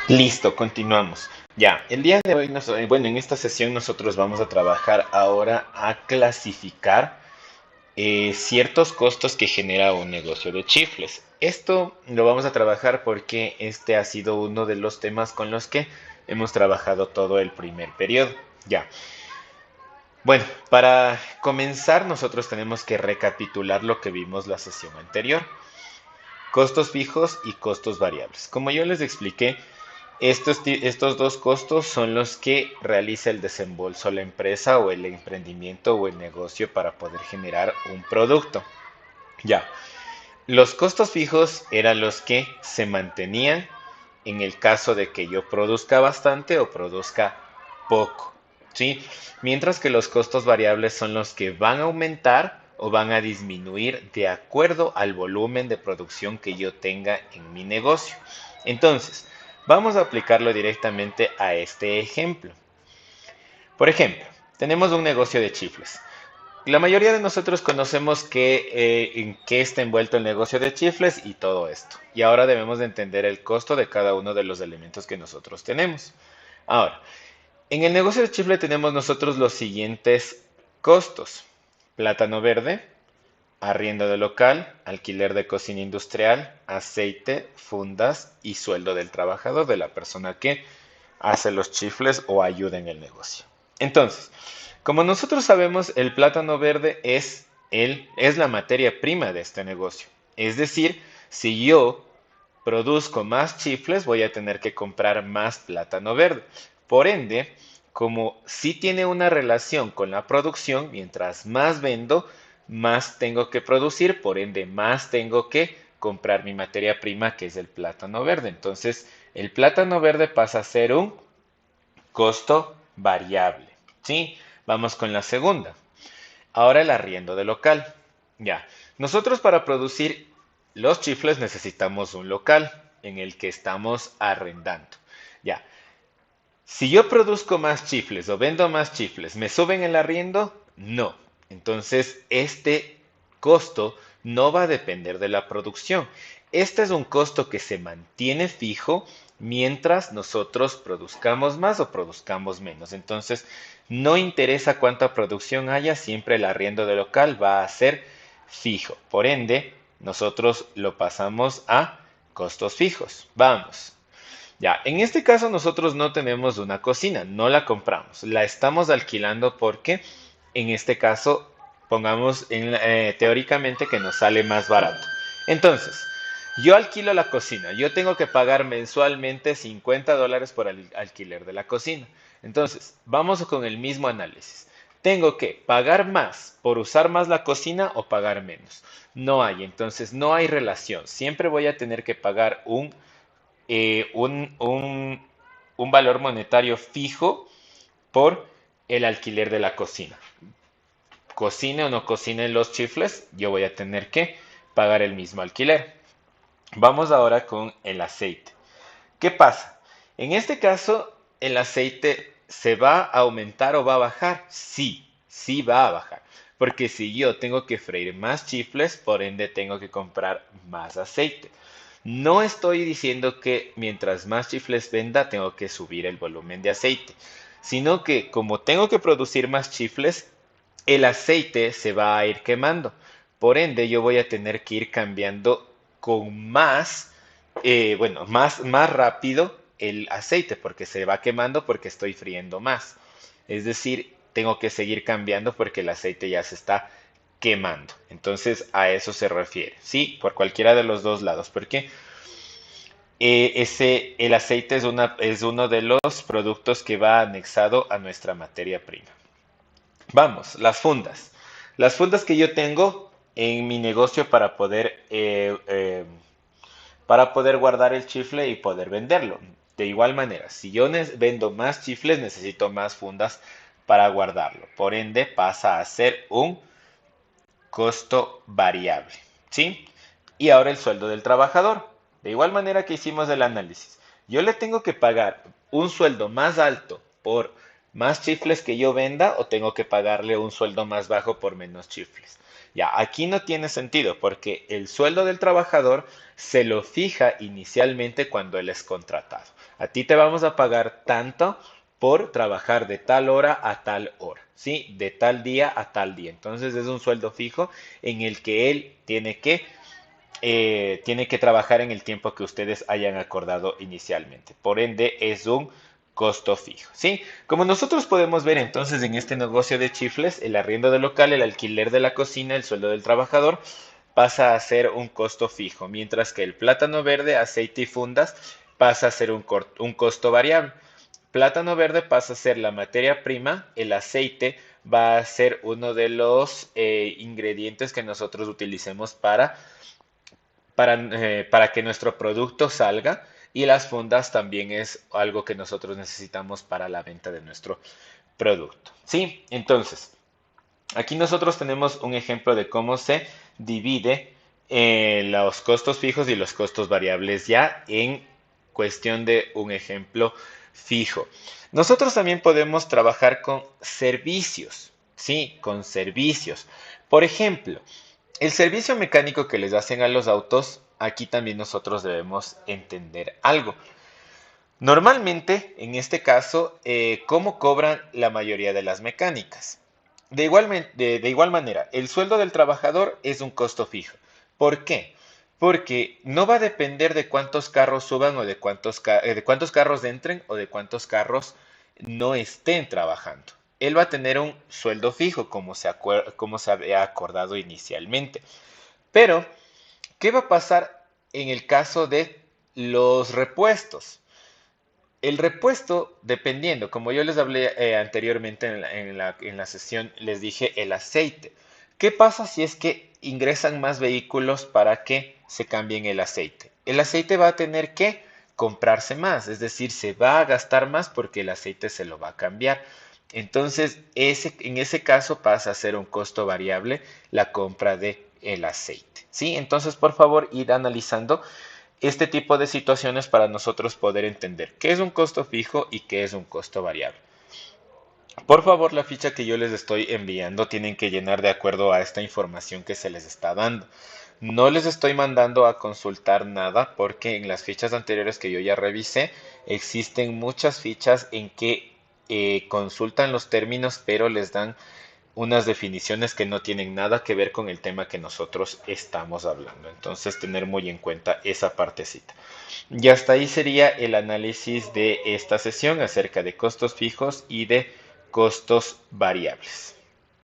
Listo, continuamos. Ya, el día de hoy, bueno, en esta sesión nosotros vamos a trabajar ahora a clasificar ciertos costos que genera un negocio de chifles. Esto lo vamos a trabajar porque este ha sido uno de los temas con los que hemos trabajado todo el primer periodo. Ya, bueno, para comenzar nosotros tenemos que recapitular lo que vimos la sesión anterior. Costos fijos y costos variables. Como yo les expliqué, estos dos costos son los que realiza el desembolso la empresa o el emprendimiento o el negocio para poder generar un producto. Ya, los costos fijos eran los que se mantenían en el caso de que yo produzca bastante o produzca poco, ¿sí? Mientras que los costos variables son los que van a aumentar o van a disminuir de acuerdo al volumen de producción que yo tenga en mi negocio. Entonces, vamos a aplicarlo directamente a este ejemplo. Por ejemplo, tenemos un negocio de chifles. La mayoría de nosotros conocemos en qué está envuelto el negocio de chifles y todo esto. Y ahora debemos de entender el costo de cada uno de los elementos que nosotros tenemos. Ahora, en el negocio de chifle tenemos nosotros los siguientes costos. Plátano verde, arriendo de local, alquiler de cocina industrial, aceite, fundas y sueldo del trabajador, de la persona que hace los chifles o ayuda en el negocio. Entonces, como nosotros sabemos, el plátano verde es la materia prima de este negocio. Es decir, si yo produzco más chifles, voy a tener que comprar más plátano verde. Por ende, como sí tiene una relación con la producción, mientras más vendo, más tengo que producir, por ende, más tengo que comprar mi materia prima, que es el plátano verde. Entonces, el plátano verde pasa a ser un costo variable. ¿Sí? Vamos con la segunda. Ahora el arriendo de local. Ya, nosotros para producir los chifles necesitamos un local en el que estamos arrendando. Ya, si yo produzco más chifles o vendo más chifles, ¿me suben el arriendo? No. Entonces, este costo no va a depender de la producción. Este es un costo que se mantiene fijo mientras nosotros produzcamos más o produzcamos menos. Entonces, no interesa cuánta producción haya, siempre el arriendo de local va a ser fijo. Por ende, nosotros lo pasamos a costos fijos. Vamos. Ya, en este caso nosotros no tenemos una cocina, no la compramos, la estamos alquilando porque en este caso pongamos teóricamente que nos sale más barato. Entonces, yo alquilo la cocina, yo tengo que pagar mensualmente $50 por el alquiler de la cocina. Entonces, vamos con el mismo análisis. ¿Tengo que pagar más por usar más la cocina o pagar menos? No hay, entonces no hay relación. Siempre voy a tener que pagar eh, un, un- un valor monetario fijo por el alquiler de la cocina. Cocine o no cocine los chifles, yo voy a tener que pagar el mismo alquiler. Vamos ahora con el aceite. ¿Qué pasa? En este caso, ¿el aceite se va a aumentar o va a bajar? Sí, sí va a bajar. Porque si yo tengo que freír más chifles, por ende tengo que comprar más aceite. No estoy diciendo que mientras más chifles venda, tengo que subir el volumen de aceite, sino que como tengo que producir más chifles, el aceite se va a ir quemando. Por ende, yo voy a tener que ir cambiando con más rápido el aceite, porque se va quemando porque estoy friendo más. Es decir, tengo que seguir cambiando porque el aceite ya se está quemando. Entonces, a eso se refiere. Sí, por cualquiera de los dos lados, porque el aceite es uno de los productos que va anexado a nuestra materia prima. Vamos, las fundas. Las fundas que yo tengo en mi negocio para poder guardar el chifle y poder venderlo. De igual manera, si yo vendo más chifles, necesito más fundas para guardarlo. Por ende, pasa a ser un costo variable. ¿Sí? Y ahora el sueldo del trabajador. De igual manera que hicimos el análisis. Yo le tengo que pagar un sueldo más alto por más chifles que yo venda o tengo que pagarle un sueldo más bajo por menos chifles. Ya, aquí no tiene sentido porque el sueldo del trabajador se lo fija inicialmente cuando él es contratado. A ti te vamos a pagar tanto por trabajar de tal hora a tal hora, ¿sí? De tal día a tal día. Entonces es un sueldo fijo en el que él tiene que trabajar en el tiempo que ustedes hayan acordado inicialmente. Por ende, es un costo fijo, ¿sí? Como nosotros podemos ver entonces en este negocio de chifles, el arriendo del local, el alquiler de la cocina, el sueldo del trabajador pasa a ser un costo fijo, mientras que el plátano verde, aceite y fundas pasa a ser un costo variable. Plátano verde pasa a ser la materia prima, el aceite va a ser uno de los ingredientes que nosotros utilicemos para que nuestro producto salga, y las fundas también es algo que nosotros necesitamos para la venta de nuestro producto. Sí, entonces, aquí nosotros tenemos un ejemplo de cómo se divide los costos fijos y los costos variables ya en cuestión de un ejemplo fijo. Nosotros también podemos trabajar con servicios, sí, con servicios. Por ejemplo, el servicio mecánico que les hacen a los autos, aquí también nosotros debemos entender algo. Normalmente, en este caso, ¿cómo cobran la mayoría de las mecánicas? De igual manera, el sueldo del trabajador es un costo fijo. ¿Por qué? Porque no va a depender de cuántos carros suban o de cuántos carros entren o de cuántos carros no estén trabajando. Él va a tener un sueldo fijo, como se había acordado inicialmente. Pero, ¿qué va a pasar en el caso de los repuestos? El repuesto, dependiendo, como yo les hablé anteriormente en la sesión, les dije el aceite. ¿Qué pasa si es que ingresan más vehículos para que se cambien el aceite? El aceite va a tener que comprarse más, es decir, se va a gastar más porque el aceite se lo va a cambiar. Entonces, en ese caso pasa a ser un costo variable la compra de el aceite. ¿Sí? Entonces, por favor, ir analizando este tipo de situaciones para nosotros poder entender qué es un costo fijo y qué es un costo variable. Por favor, la ficha que yo les estoy enviando tienen que llenar de acuerdo a esta información que se les está dando. No les estoy mandando a consultar nada porque en las fichas anteriores que yo ya revisé existen muchas fichas en que consultan los términos pero les dan unas definiciones que no tienen nada que ver con el tema que nosotros estamos hablando. Entonces, tener muy en cuenta esa partecita. Y hasta ahí sería el análisis de esta sesión acerca de costos fijos y de costos variables.